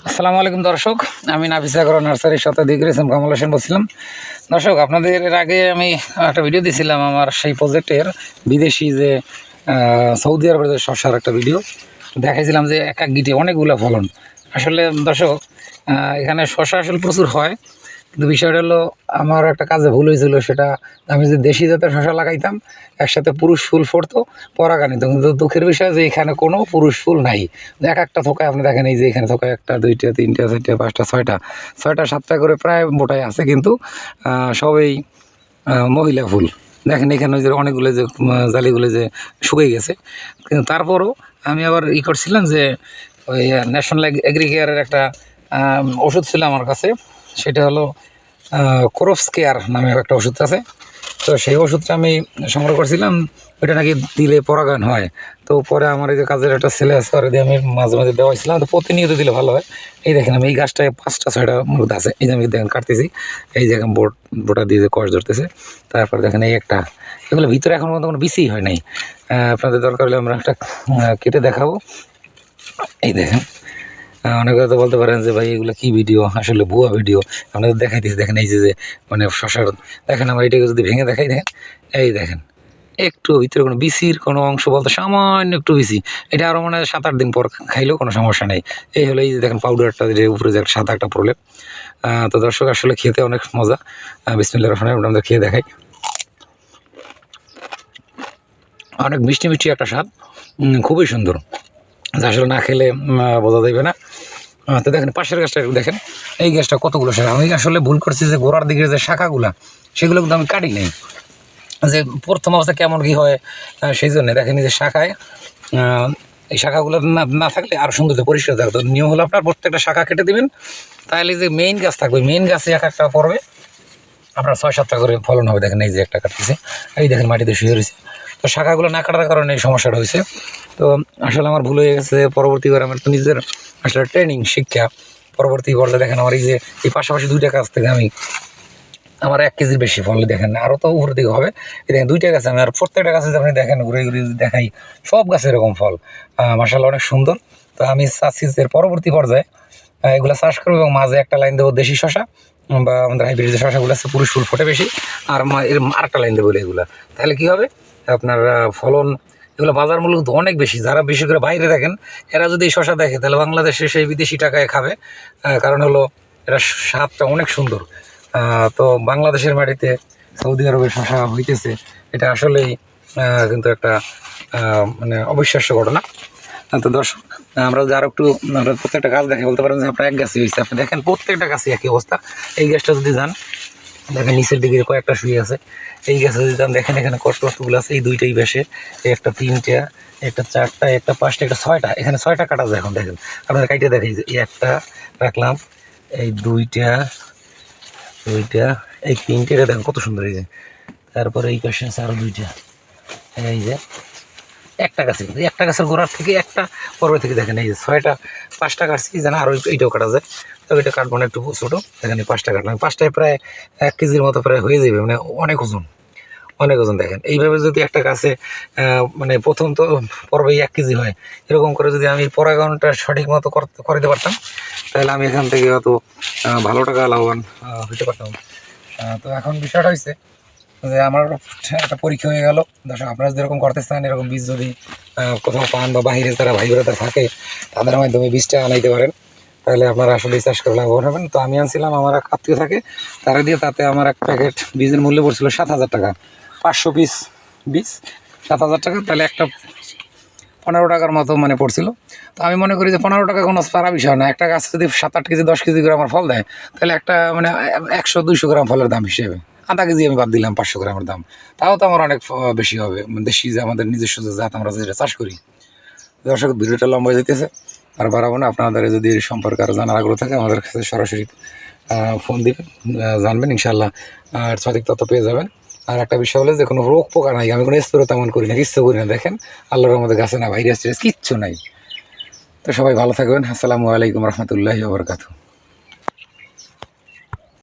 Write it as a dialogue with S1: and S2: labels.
S1: আসসালামু আলাইকুম দর্শক, আমি নাফিস আগর নার্সারির শতাধিক রেসম কামাল হোসেন বলছিলাম। দর্শক, আপনাদের এর আগে আমি একটা ভিডিও দিয়েছিলাম আমার সেই প্রজেক্টের বিদেশি যে সৌদি আরবের যে শসার একটা ভিডিও দেখাইছিলাম, যে এক এক গিটে অনেকগুলো ফলন। আসলে দর্শক, এখানে শসা আসলে প্রচুর হয়, কিন্তু বিষয়টা হলো আমার একটা কাজে ভুল হয়েছিল। সেটা আমি যে দেশি জাতের শসা লাগাইতাম, একসাথে পুরুষ ফুল ফুটতো, পরাগানিত। কিন্তু দুঃখের বিষয় যে এখানে কোনো পুরুষ ফুল নাই। এক একটা থোকায় আপনি দেখেন, এই যে এখানে থোকায় একটা, দুইটা, তিনটা, চারটা, পাঁচটা, ছয়টা সাতটা করে প্রায় মোটাই আছে, কিন্তু সবই মহিলা ফুল। দেখেন এখানে যে অনেকগুলো যে জালিগুলো যে শুকিয়ে গেছে। কিন্তু তারপরও আমি আবার করছিলাম যে ওই ন্যাশনাল এগ্রিকেয়ারের একটা ওষুধ ছিল আমার কাছে। সেটা হলো ক্রপস কেয়ার নামে একটা ওষুধ আছে। তো সেই ওষুধটা আমি সংগ্রহ করছিলাম, ওইটা নাকি দিলে পরাগায়ন হয়। তো পরে আমার এই যে কাজের একটা ছেলে আছে, ওরা দিয়ে আমি মাঝে মাঝে দেওয়াইছিলাম। তো প্রতিনিয়ত দিলে ভালো হয়। এই দেখেন আমি এই গাছটায় 5টা 6টা মধ্যে আছে, এই যে আমি দেখেন কাটতেছি, এই যে এখন বোটা দিয়ে যে কষ ধরতেছে। তারপর দেখেন এই একটা, এগুলো ভিতরে এখন মতো কোনো বিসি হয় নাই। আপনাদের দরকার হলে আমরা একটা কেটে দেখাবো। এই দেখেন, অনেকে তো বলতে পারেন যে ভাই এগুলো কী ভিডিও, আসলে ভুয়া ভিডিও। আপনাদের দেখাই দিচ্ছি, দেখেন এই যে মানে শশার, দেখেন আমার এটাকে যদি ভেঙে দেখাই, দেখেন এই দেখেন একটু ভিতরে কোনো বিসির কোনো অংশ বলতে সামান্য একটু বিসি। এটা আরও মানে 7-8 দিন পর খাইলেও কোনো সমস্যা নেই। এই হলো এই যে দেখেন পাউডারটা, যে উপরে যে সাদা একটা প্রলেপ। তো দর্শক, আসলে খেতে অনেক মজা। বিসমিল্লাহির রহমানির রহিম, আমরা খেয়ে দেখাই। অনেক মিষ্টি মিষ্টি একটা স্বাদ, খুবই সুন্দর, যা আসলে না খেলে বোঝা যাবে না। তো দেখেন পাশের গাছটা একটু দেখেন, এই গাছটা কতগুলো শাখা। আমি আসলে ভুল করছি যে গোড়ার দিকে যে শাখাগুলো, সেগুলো কিন্তু আমি কাটি নাই, যে প্রথম অবস্থা কেমন কী হয় সেই জন্যে। দেখেন এই যে শাখায়, এই শাখাগুলো না না থাকলে আরও সুন্দর পরিষ্কার থাকতো। নিয়ম হলো আপনার প্রত্যেকটা শাখা কেটে দেবেন, তাহলে যে মেইন গাছ থাকবে, মেইন গাছে এক একটা পড়বে, আপনার 6-7টা করে ফলন হবে। দেখেন এই যে একটা কাটতেছে, এই দেখেন মাটিতে শুয়ে রয়েছে। তো শাখাগুলো না কাটার কারণে এই সমস্যাটা হয়েছে। তো আসলে আমার ভুল হয়ে গেছে। পরবর্তীবার আমার তো নিজের আসলে ট্রেনিং শিক্ষা, পরবর্তী পর্যায়ে দেখেন আমার এই যে এই পাশাপাশি 2টা গাছ থেকে আমি আমার 1 কেজির বেশি ফল দেখেন, আরও তো উপর দিকে হবে। এই দেখেন 2টা গাছে আমি, আর প্রত্যেকটা গাছে আপনি দেখেন ঘুরে ঘুরে দেখাই, সব গাছে এরকম ফল। মাশাআল্লাহ অনেক সুন্দর। তো আমি চাচ্ছি যে পরবর্তী পর্যায়ে এগুলো চাষ করবো, এবং মাঝে একটা লাইন দেবো দেশি শশা, বা আমাদের হাইব্রিড যে শশাগুলো আছে পুরুষ ফুল ফোটে বেশি, আর এরকম আরেকটা লাইন দেবো এগুলো। তাহলে কী হবে, আপনার ফলন, এগুলো বাজার মূল্য কিন্তু অনেক বেশি। যারা বিশেষ করে বাইরে দেখেন, এরা যদি এই শশা দেখে, তাহলে বাংলাদেশে সেই বিদেশি টাকায় খাবে। কারণ হলো এরা স্বাদটা অনেক সুন্দর। তো বাংলাদেশের মাটিতে সৌদি আরবের শশা হইতেছে, এটা আসলেই কিন্তু একটা মানে অবিশ্বাস্য ঘটনা। তো দর্শক, আমরা যে আরও একটু, আমরা প্রত্যেকটা গাছ দেখে বলতে পারেন যে আপনার এক গাছই হয়েছে। আপনি দেখেন প্রত্যেকটা গাছে একই অবস্থা। এই গাছটা যদি যান, দেখেন নিচের দিকে কয়েকটা শুয়ে আছে। এই গাছে যদি যান, দেখেন এখানে কষ্টগুলো আছে, এই 2টাই বেশে, একটা 3টা, একটা 4টা, একটা 5টা, একটা 6টা, এখানে 6টা কাটা যায়। এখন দেখেন আপনার কাইটে দেখেন, এই একটা রাখলাম, এই 2টা, এই 3টে, এটা দেখেন কত সুন্দর। এই যে তারপরে এই পাশে আছে আরও 2টা। এই যে একটা গাছে, একটা গাছের গোড়ার থেকে একটা পর্ব থেকে দেখেন এই যে 5টা কাটছি, যেন আরও এইটাও কাটা যায়। তো এটা কাটবো না, একটু ছোটো। দেখেন এই 5টা কাটলাম, 5টায় প্রায় 1 কেজির মতো প্রায় হয়ে যাবে, মানে অনেক ওজন, অনেক ওজন। দেখেন এইভাবে যদি একটা গাছে মানে প্রথম তো পর্বেই 1 কেজি হয়, এরকম করে যদি আমি পরাগায়নটা সঠিক মতো করতে পারতাম, তাহলে আমি এখান থেকে হয়তো ভালো টাকা লাভবান হতে পারতাম। তো এখন বিষয়টা হয়েছে যে আমার একটা পরীক্ষা হয়ে গেল। দর্শক, আপনারা যেরকম করতে চান, এরকম বীজ যদি কোথাও পান, বা বাহিরে যারা ভাই বোনেরা থাকে, তাদের মাধ্যমে বীজটা আনাইতে পারেন, তাহলে আপনারা আসলে চাষ করে লাভবান হবেন। তো আমি আনছিলাম, আমার এক আত্মীয় থাকে, তারা দিয়ে, তাতে আমার এক প্যাকেট বীজের মূল্য পড়ছিল 7,000 টাকা। 500 পিস বীজ, 7,000 টাকা, তাহলে একটা 15 টাকার মতো মানে পড়ছিল। তো আমি মনে করি যে 15 টাকা কোনো পারা বিষয় না। একটা গাছ যদি 7-8 কেজি 10 কেজি করে আমার ফল দেয়, তাহলে একটা মানে 100-200 গ্রাম ফলের দাম হিসেবে, আধা কেজি আমি বাদ দিলাম 500 গ্রামের দাম, তাও তো আমার অনেক বেশি হবে। দেশি যে আমাদের নিজস্ব যে জাত আমরা যেটা চাষ করি। দর্শক, ভিডিওটা লম্বা যেতেছে, আর বাড়াবো না। আপনাদের যদি এর সম্পর্কে আরও জানার আগ্রহ থাকে, আমাদের কাছে সরাসরি ফোন দিবেন, জানবেন ইনশাল্লাহ, আর সঠিক তথ্য পেয়ে যাবেন। আর একটা বিষয় হলো যে কোনো রোগ পোকা নাই, আমি কোনো স্প্রে তেমন করি না, কিচ্ছু করি না। দেখেন আল্লাহর আমাদের গাছে না ভাইরাস টাইরাস কিচ্ছু নাই। তো সবাই ভালো থাকবেন। আসসালামু আলাইকুম রহমতুল্লাহি ওয়া বারাকাতুহু।